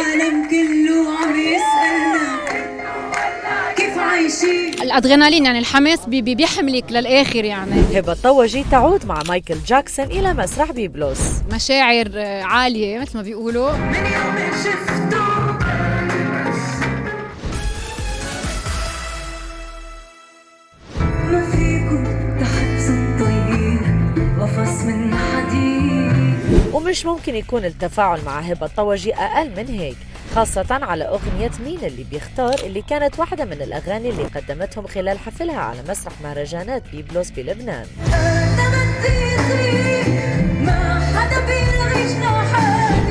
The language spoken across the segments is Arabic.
العالم كله عم يسألنا كيف عايشين. الادرينالين يعني الحماس بيحملك للاخر يعني. هبة الطوجي تعود مع مايكل جاكسون إلى مسرح بيبلوس. مشاعر عالية مثل ما بيقولوا. من يوم شفته ما فيكم تحت الطير قفص من حديد. ومش ممكن يكون التفاعل مع هبة الطوجي أقل من هيك، خاصة على أغنية مين اللي بيختار، اللي كانت واحدة من الأغاني اللي قدمتهم خلال حفلها على مسرح مهرجانات بيبلوس بلبنان.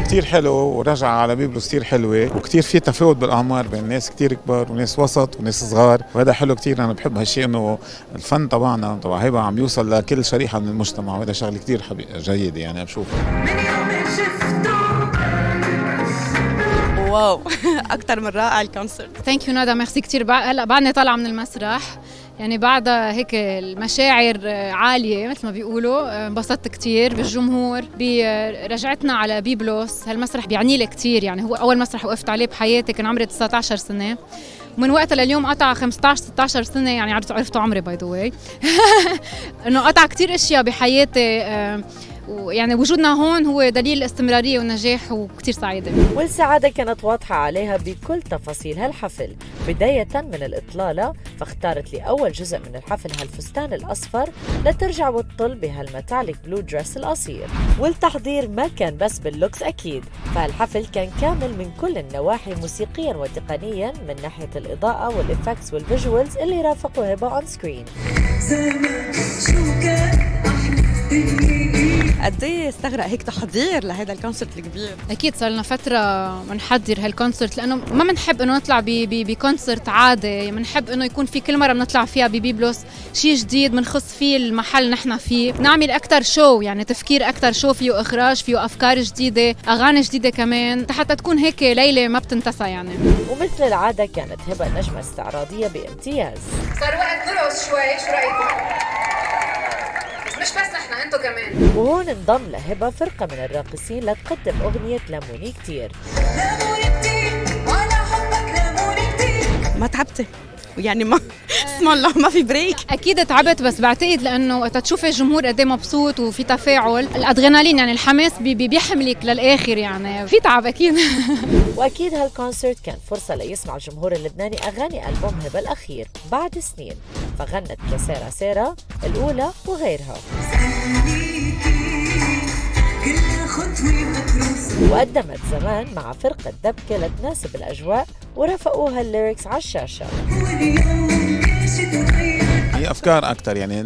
كتير حلو ورجع على بيبلوس كتير حلوة، وكتير في تفاوت بالأعمار بين ناس كتير كبار وناس وسط وناس صغار، وهذا حلو كتير. أنا بحب هالشيء إنه الفن تبعنا تبع هبة عم يوصل لكل شريحة من المجتمع، وهذا شغله كتير جيد يعني أنا بشوفه. واو أكتر من رائع الكونسرت. ثانك يو ندى، ميرسي كتير. هلا بعدني طالعة من المسرح يعني بعدها هيك المشاعر عالية مثل ما بيقولوا. انبسطت كتير بالجمهور برجعتنا على بيبلوس. هالمسرح بيعني لي كتير، يعني هو أول مسرح وقفت عليه بحياتي، كان عمري 19 سنة، ومن وقتها لليوم قطع 15-16 سنة، يعني عرفتوا عمري باي ذا واي. إنه قطع كتير أشياء بحياتي، ويعني وجودنا هون هو دليل الاستمرارية والنجاح، وكتير سعيدة. والسعادة كانت واضحة عليها بكل تفاصيل هالحفل، بداية من الإطلالة، فاختارت لأول جزء من الحفل هالفستان الأصفر لترجع وتطل بهالمتاليك بلو دريس القصير. والتحضير ما كان بس باللوكس أكيد، فالحفل كان كامل من كل النواحي، موسيقيا وتقنيا، من ناحية الإضاءة والإفكتس والفيجوالز اللي رافقوا هبة أون سكرين. قد ايه استغرق هيك تحضير لهذا الكونسرت الكبير؟ اكيد صار لنا فتره بنحضر هالكونسرت، لانه ما بنحب انه نطلع بكونسرت عادي، بنحب انه يكون في كل مره بنطلع فيها ببيبلوس شيء جديد بنخص فيه المحل نحن فيه، نعمل اكثر شو، يعني تفكير اكثر شو، فيه اخراج، فيه افكار جديده، اغاني جديده كمان، حتى تكون هيك ليله ما بتنتسى يعني. ومثل العاده كانت هبة نجمه استعراضيه بامتياز. صار وقت نرقص شوي، شو رايكم؟ مش بس نحن، انتو كمان. وهون انضم لهبة فرقة من الراقصين لتقدم أغنية لاموني كتير. ما تعبتي يعني ما اسم الله ما في بريك. اكيد تعبت، بس بعتقد لانه وقت تشوفي الجمهور قد ايه مبسوط وفي تفاعل، الادرينالين يعني الحماس بيحملك للاخر، يعني في تعب اكيد. واكيد هالكونسرت كان فرصه ليسمع الجمهور اللبناني اغاني البوم هبة الاخير بعد سنين، فغنت كسيرة سيرة الاولى وغيرها. وقدمت زمان مع فرقة دبكة لتناسب الأجواء، ورافقوها الليركس على الشاشة. هي افكار اكثر، يعني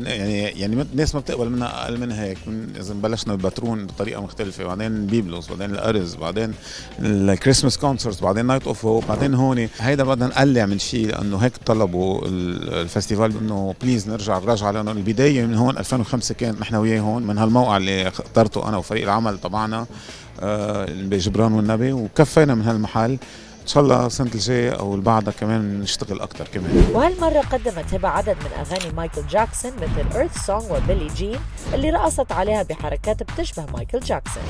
الناس ما بتقبل منها اقل من هيك. اذا بلشنا بباترون بطريقه مختلفه، بعدين بيبلوس، بعدين الارز، بعدين الكريسماس كونسرت، بعدين نايت اوف هوب، بعدين هون هيدا بدنا نقلع من شيء، لانه هيك طلبوا الفستيفال انه بليز نرجع الرجعه، لانه البدايه من هون 2005 كانت نحن وياه هون من هالموقع اللي اخترته انا وفريق العمل تبعنا بجبران والنبي، وكفينا من هالمحل. إن شاء الله السنة الجاية أو اللي بعدها كمان نشتغل أكتر كمان. وهالمرة قدمت هبة عدد من أغاني مايكل جاكسون مثل إيرث سونغ وبيلي جين، اللي رقصت عليها بحركات بتشبه مايكل جاكسون.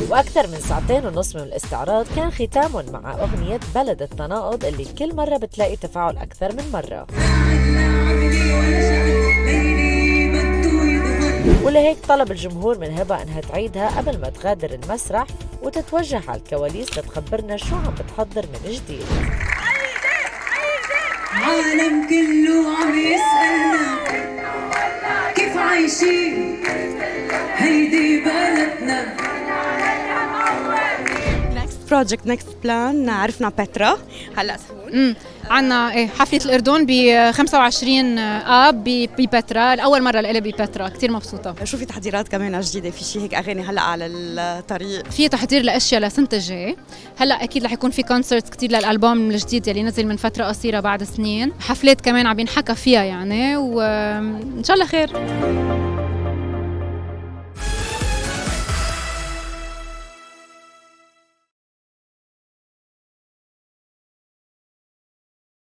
وأكثر من 2.5 من الاستعراض كان ختام مع أغنية بلد التناقض، اللي كل مرة بتلاقي تفاعل أكثر من مرة. ولهيك طلب الجمهور من هبة أنها تعيدها قبل ما تغادر المسرح وتتوجه على الكواليس لتخبرنا شو عم بتحضر من جديد. العالم كله عم يسألنا كيف عايشين، هيدي بلدنا. بروجكت نكست بلان، عرفنا بترا هلا سهون. عنا حفلة الأردن ب 25 آب ببترا، الأول مرة لإلي ببترا، كتير مبسوطة. شو في تحضيرات كمان جديدة؟ في شيء هيك أغاني هلا على الطريق؟ في تحضير لأشياء لسنة الجاي. هلا أكيد رح يكون في كونسرت كتير للألبوم الجديد يلي نزل من فترة قصيرة بعد سنين، حفلات كمان عم ينحكى فيها يعني، وإن شاء الله خير.